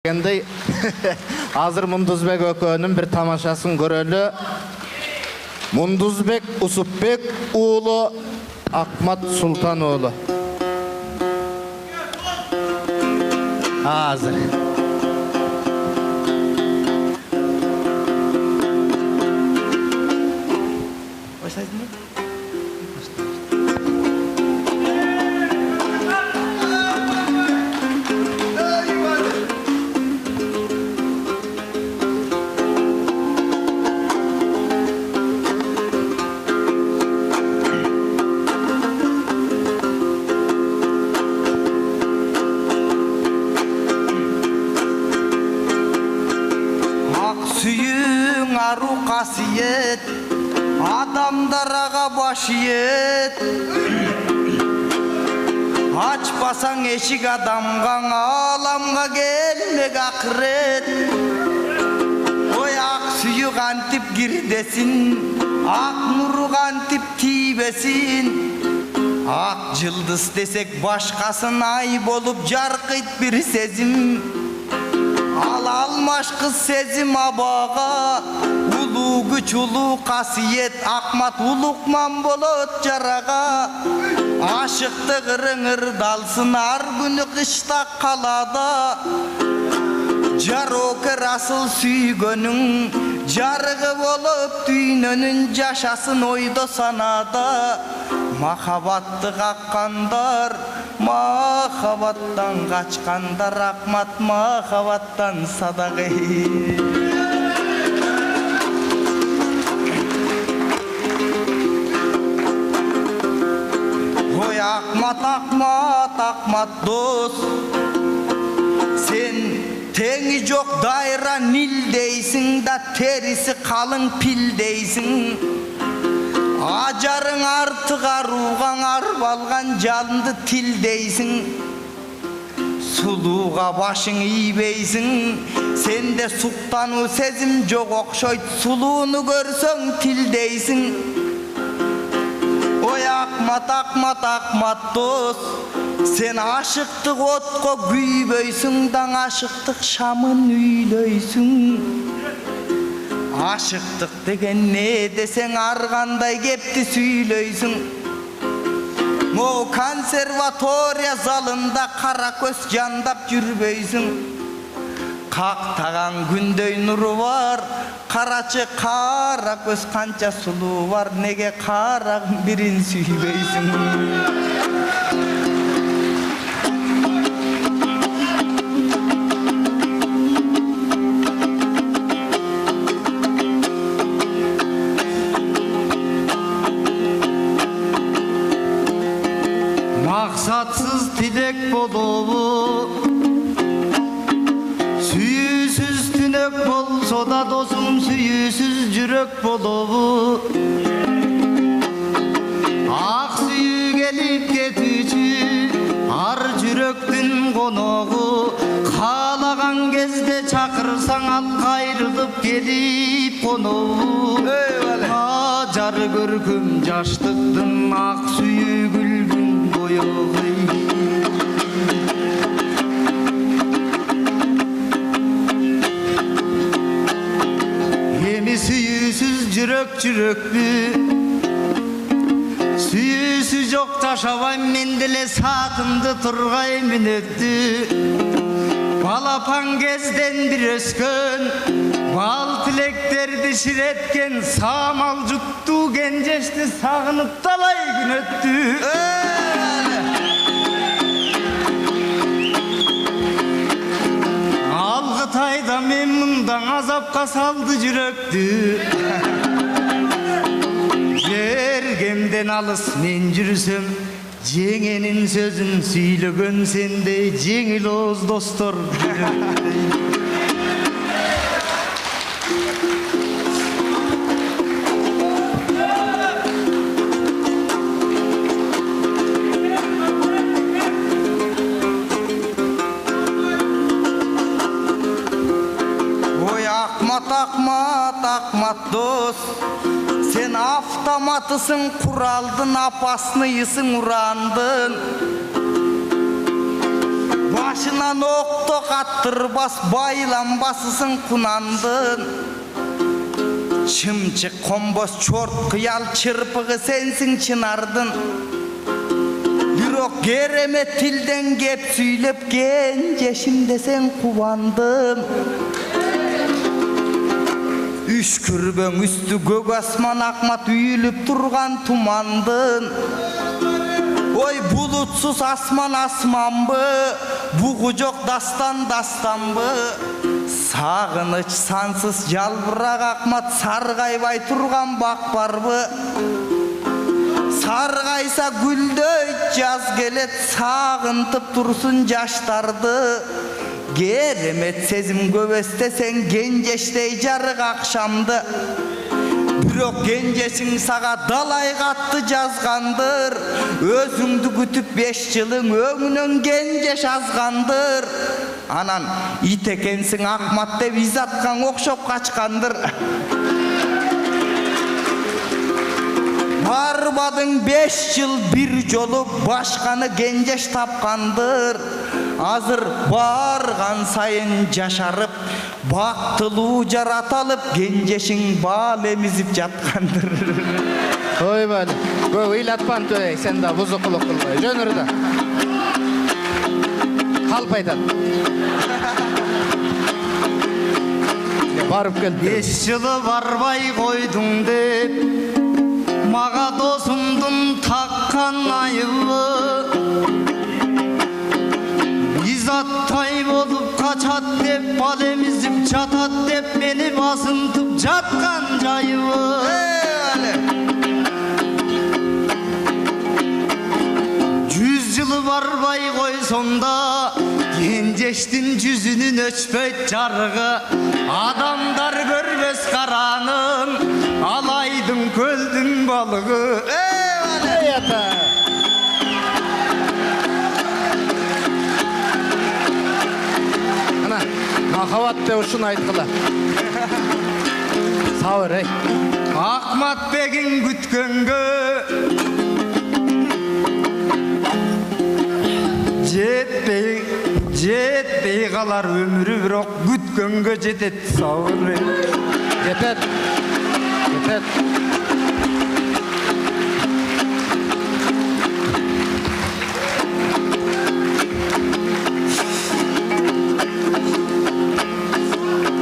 Endi hazır Munduzbek ökönün bir tamaşaсын görölü. Munduzbek Usupbek oğlu Akmat Sultan oğlu. Hazır. Başladın mı? Suyun aru kasiyet, adamdaraga başiyet. Açpasan eşik adamgan, alamga gelmek akret. Oy ak suyu kantip girdesin, ak nuru kantip tibesin. Ak yıldız desek başkasın ay bolup jarkıt bir sezim. Almış kız sezim abağa, ulu güç ulu kasiyet, Akmat ulukman bolot jaraga. Aşıktı kırınır dalsın ar günü kışta kalada. Jar oker asıl süygönün, jargı bolup düynönün yaşasın oydo sanada. Mahabatты kakkanдар, mahabattan kaçkanдар, Akmat mahabattan sadağı. Oy Akmat, Akmat, Akmat dost, sen teni çok daira nil deysin da terisi kalın pil deysin. Ajarın artık aruğan arbalgan candı til deysin. Suluğa başın iyibeysin, sende suktanu sezim çok okşoyt, suluğunu görsen til deysin. Oy Akmat, Akmat, Akmat dost, sen aşıktık otko güyböysün, dan aşıktık şamın üylöysün. Aşıktık degen ne desen arganday kepti süylöysün. O konservatoriya zalında kara köz jandap jürböysün. Kaktağan gündöy nuru var, karaçı kara köz kança sulu var, nege kara birin süyböysün. Maksatsız dilek bolubu, süyüsüz tünek bolsa da dostum, süyüsüz jürek bolubu. Ak suyu gelip getücü, ar jürektün konoğu. Kalagan kezde çakırsan al gayrılıp gelip konoğu. Ajar görküm jaştıktın, ak suyu gülgün boyoğu. Yemi süyüsüz jürek jüreklü, süyüsüz yok taşavay mendele satımdı turgay minöktü. Balapan gezden bir öskön, bal tileklerdi şiretken, samal juttu genceşti sağınıp talay gün öttü. Algıtayda memnundan azapka saldı jürektü. Jergemden alыс men jürüsem, jеңенин sözün süylөгөн sendey жеңил ооз достор. Oy Akmat, Akmat, Akmat dost, sen avtomatısın, kuraldın, apasnıyısın, urandın. Башынан оқтоқ аттырбас байланбасысың кунандын Чымчык комбос чорт кыял чырпыгы сенсиң чынардын Бирок керемет тилден кеп сүйлөп кенжешим десең кубандым Үшкүрбөң үстү көк асман акмат үйүлүп турган тумандын Ой булутсуз асман асманбы бугу жок дастан дастанбы Сагыныч сансыз жалбырак акмат саргайбай турган бак барбы Саргайса гүлдөй жаз келет сагынтып турсун жаштарды Керемет сезим көбөстесең кенжештей жарык акшамды Бирок кенжесиң сага далай катты жазгандыр Өзүңдү күтүп 5 жылың өңүнөн кенжеш азгандыр Анан ит экенсиң акмат деп изаткан окшоп качкандыр Барбадың 5 жыл бир жолу башканы кенжеш тапкандыр Азыр барган сайын жашарып бактылуу жараталып кенжешиң баал эмизип жаткандыр Ойбай, көп ыйлатпан төй, сен да бузукулук кылбай. Жөнүр да. Калп айтат. Барып келди. 5 жылы барбай койдуң деп мага досумдун таккан айыбы Изаттай болуп качат деп бал эмизип жатат деп мени басынтып жаткан жайыбы 100 жылы барбай койсоң да кенжештин жүзүнүн өчпөйт жарыгы Адамдар көрбөс каранын алайдың көлдүн балыгы Ана, махаббат деп ушуну айткыла. Сабыр, ey. Акматбегин күткөнгө жетпей калар өмүрү бирок күткөнгө жетет сабыр Жетет.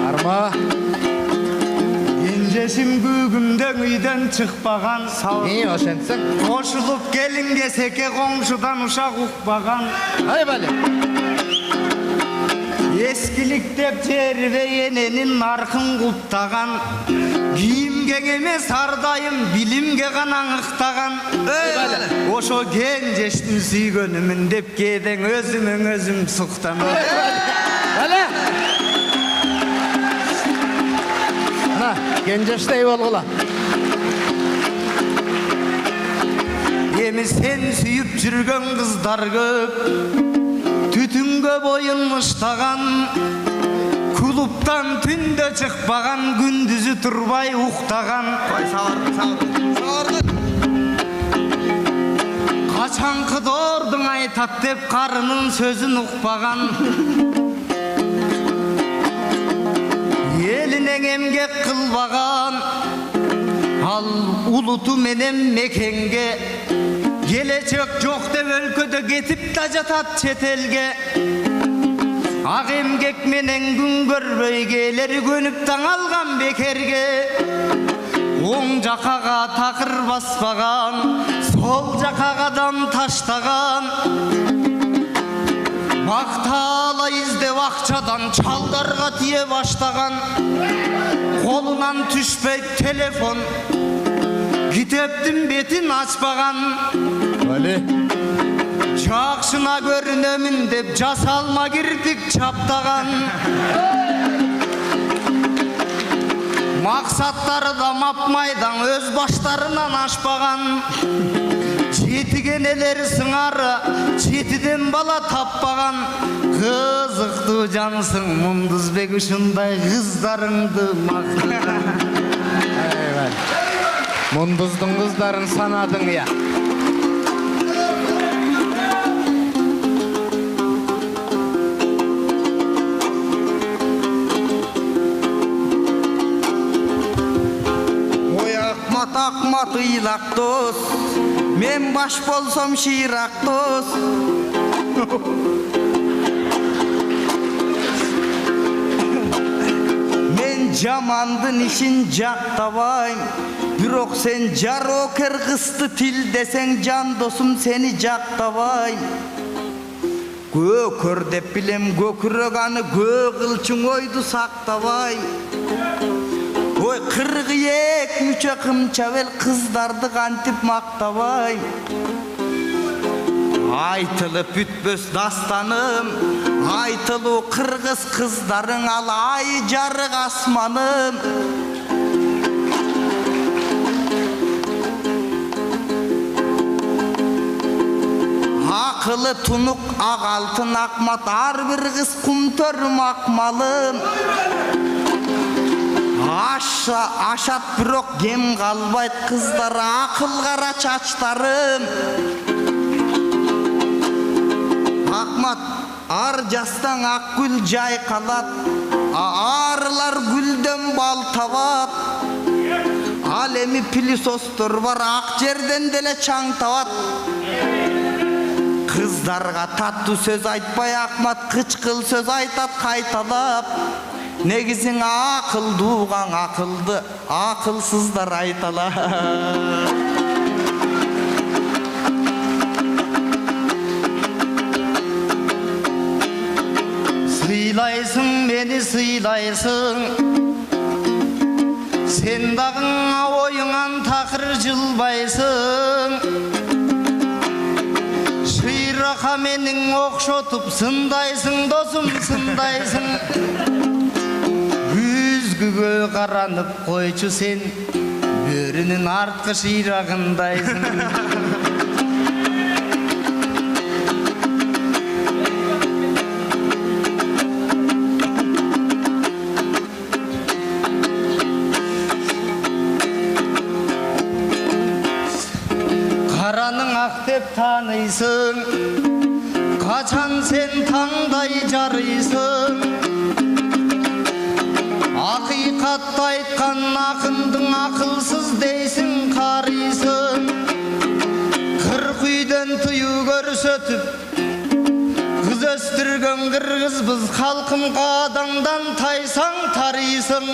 Арма. Кенжешим күгүмдөн үйдөн чыкпаган Ошентсең. Кошулуп келинге секе коңшудан ушак укпаган Ай бали. Ескиликтеп жербей эненин наркын куптаган Кийимге эмес ардайым билимге гана ыңыктаган Ошо кенжештин сүйгөнүмүн деп кээдең өзүмөн өзүм суктанам Ала. Ана, кенжештей болгула. Эми сен сүйүп жүргөн кыздар көп Түтүнгө боюн мыштаган Клубтан түндө чыкпаган күндүзү турбай уктаган Качанкы доордуң айтат деп карынын сөзүн укпаган Элине эмгек кылбаган Ал улуту менен мекенге Келечек жок деп өлкөдө кетип да жатат чет элге Ак эмгек менен күн көрбөй келери көнүп таң алган бекерге Оң жакага такыр баспаган Сол жакага дам таштаган Мактаала издеп акчадан чалдарга тие баштаган Колунан түшпөйт телефон Китептин бетин ачпаган Жакшына көрүнөмүн деп жасалма кирпик чаптаган Максаттары да мапмайдан өз баштарынан ашпаган Жетиген элер сыңары жетиден бала таппаган Кызыктуу жансың Мундузбек ушундай кыздарыңды мактаган Мундуздун кыздарын санадың я. Акмат ыйлак дос, мен баш болсом шыйрак дос. Мен жамандын ишин жактабайм, бирок сен жарокер кызды тил десең жан досум сени жактабайм. Көкөр деп билем көкүрөк аны көө кылчың ойду сактабайм. Ой кыргыек мүчө кымчабел кыздарды кантип мактабайм. Айтылып бүтпөс дастаным, айтылуу кыргыз кыздарың ал ай жарык асманым. Акылы тунук ак алтын Акмат, ар бир кыз кумтөр макмалым. Ашат бирок кем калбайт кыздар, акыл кара чачтарым. Акмат ар жастан ак гүл жайкалат, арылар гүлдөн бал табат. Ал эми пилисостор бар, ак жерден деле чаң табат. Кыздарга таттуу сөз айтпай Акмат кычкыл сөз айтат кайталап. Негизиң акылдуугаң акылды, акылсыздар айталат. Сыйлайсың мени сыйлайсың, сен дагы оюңан такыр жылбайсың. Шыйрака менің окшотуп сындайсың досум сындайсың. Күзгүгө каранып койчу сен, бөрүнүн арткы шыйрагындайсың. Караның ак деп тааныйсың, качан сен таңдай жарыйсың. Акыйкатты айткан акындың акылсыз дейсиң карыйсың. Кырк үйдөн тыюу көрсөтүп кыз өстүргөн кыргызбыз, халкым кадаңдан тайсаң тарыйсың.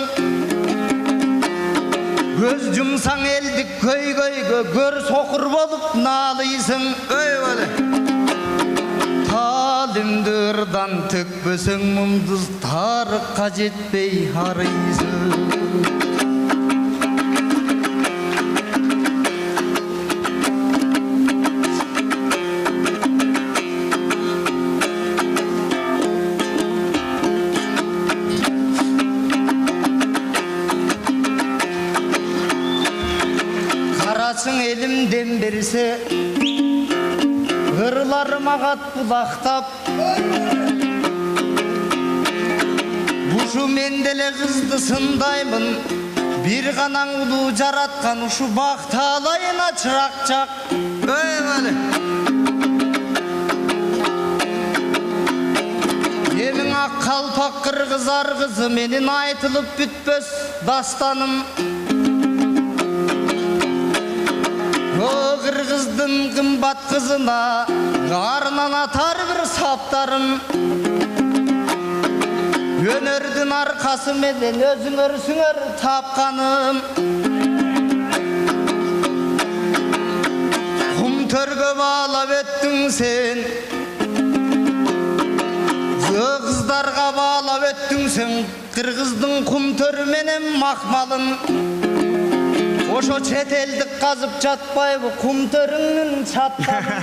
Көз жумсаң элдик көйгөйгө, көр сокур болуп наалыйсың. Талимди ырдан төкпөсөң мундуз, тарыкка жетпей арыйсың. Карасың элим дем берсе, ырларым агат булактап. Ушу мен деле кызды сындаймын, бир канаң улуу жараткан ушу бакталайына чырак жак. Менин ак калпак кыргыз ар кызы, менин айтылып бүтпөс дастаным. Кыргыздын кымбат кызына арынан атар бир саптарым. Өнөрдүн аркасы менен өзүңөр сүңөр тапканым. Кум төргө баалап өттүң сен, кыздарга баалап өттүң сен. Кыргыздын кум төрү менен макмалын. Ошо чет элдик казып жатпайбы кум төрүңнүн чаттарын.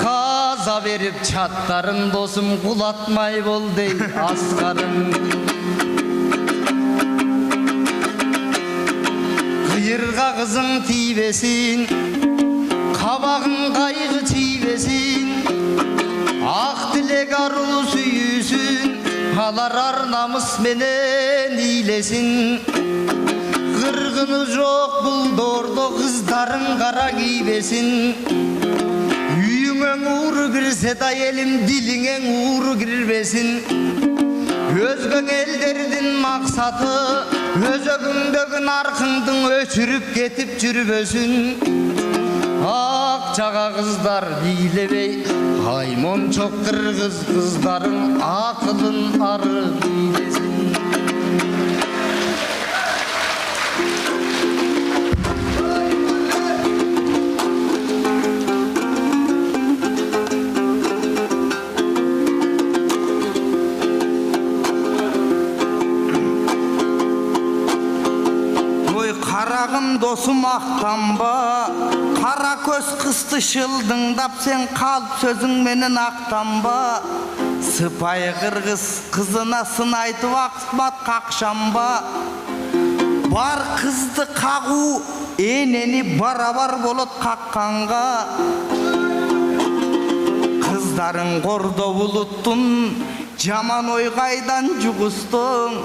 Каза берип чаттарын досум, кулатмай бол дей аскарым. Кыйырга кызың тийбесин, кабагың кайгы чийбесин. Ак тилек аруу сүйүүсүн, алар ар намыс менен ийлесин. Кыргыны жок бул дордо кыздарың кара кийбесин. Үйүңө ууру кирсе да элим дилиңе ууру кирбесин. Özgün ellerдің мақсаты өзөгүңдөгү наркыңдың өчүрүп кетип жүрбөсүн. Ак жага кыздар бийлебей аймончок кыргыз кыздарын акылын ары бийлесин. Қарағым досым ақтанба, қара көз қысты шылдыңдап, сен қалып сөзің менен ақтанба. Сыпайы қырғыз қызына сын айтып ақсмат қақшанба. Бар қызды қағу енені барабар болот қаққанға. Қыздарың қордо бұлыттың, жаман ойғайдан жүгістің.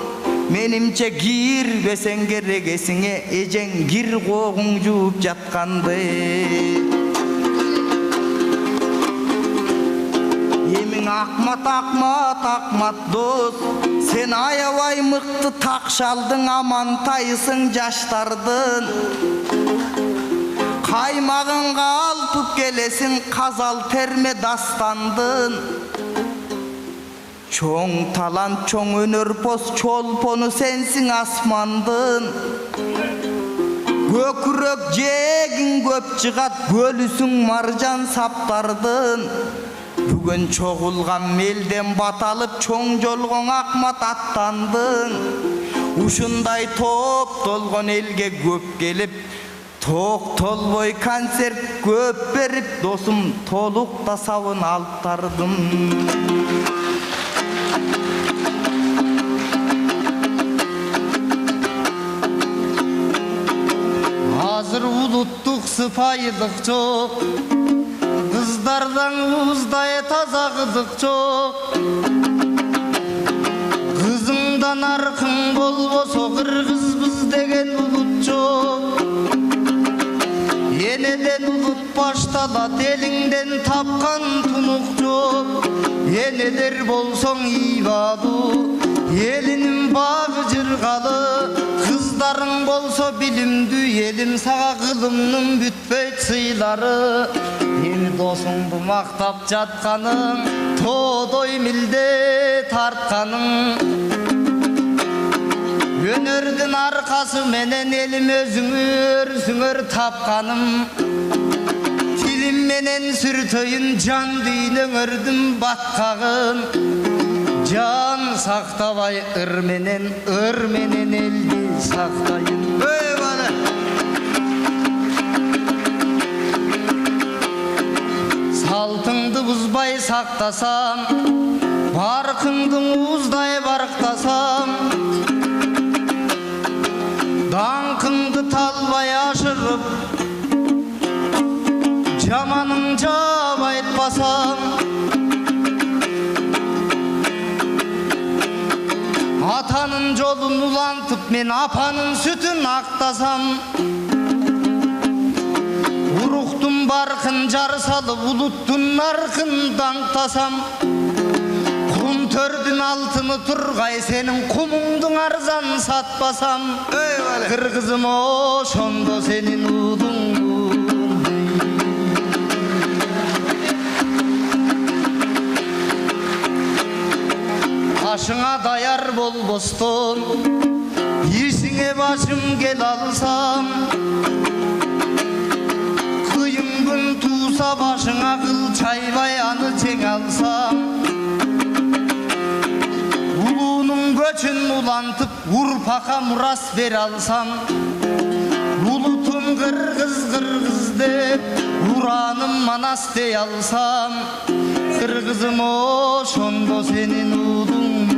Менимче кирбесең керегесиңе эжең кир когуң жууп жатканды. Эмиң акмат дос, сен аябай мыкты такшалдың, амантайсың жаштардын. Каймагыңга алпып келесиң, казал терме дастандын. Çoğ talant, çoğ önörpos, çolponu sensin asmandın. Gökürök jegin köp çıgat, gölüsün marjan saptardın. Bugün çoğulgan melden batalıp, çoğ jolgoň akmat attandın. Uşunday top dolgon elge köp gelip, tok tolboy konser köp berip, dosum tolukta savun altardım. Hazır uluttuk sıpayılık çok, kızlardan uzdaya tazağıdık çok. Kızımdan arkın bolboso kırgız biz degen ulut çok. Yeneden ulut baştalat elinden tapkan tunuk çok. Yeneder bolson ibadu elinin bağı jırgalı. Kızların bolso bilimdü elim sağa kılımның bütpeyt sıylары. Eni dosungdu maktap jatkanın, todoy milde tartkanın. Önördün arkası menen elim özüңөр tapkanım. Film menen sürtöyün can düýün ördüm batkagın. Can saktabay ır menen eldi saktayın. Eyvallah. Saltыңды buzbay saktasam, barkыңdың uzday barktasam. Dankыңdı talbay aşırıp, jamanın jap aytpasam. Atanın jolun ulantıp, men apanın sütün aktasam. Uruktun barkın jar salıp, uluttun narkın dаңtasam. Kum tördün altını turgay, senin kumungdun arzan satpasam. Eyvallah. Kırgızım oşondo senin udun. Aşına dayar bolboston, işine başım gel alsam. Kıyım gün tuğsa başına kıl çaybay anı çek alsam. Ulunun göçün ulantıp urpaka muras ver alsam. Ulutum kırgız dep, uranım manas dey alsam. Kırgızım oşondo senin udun.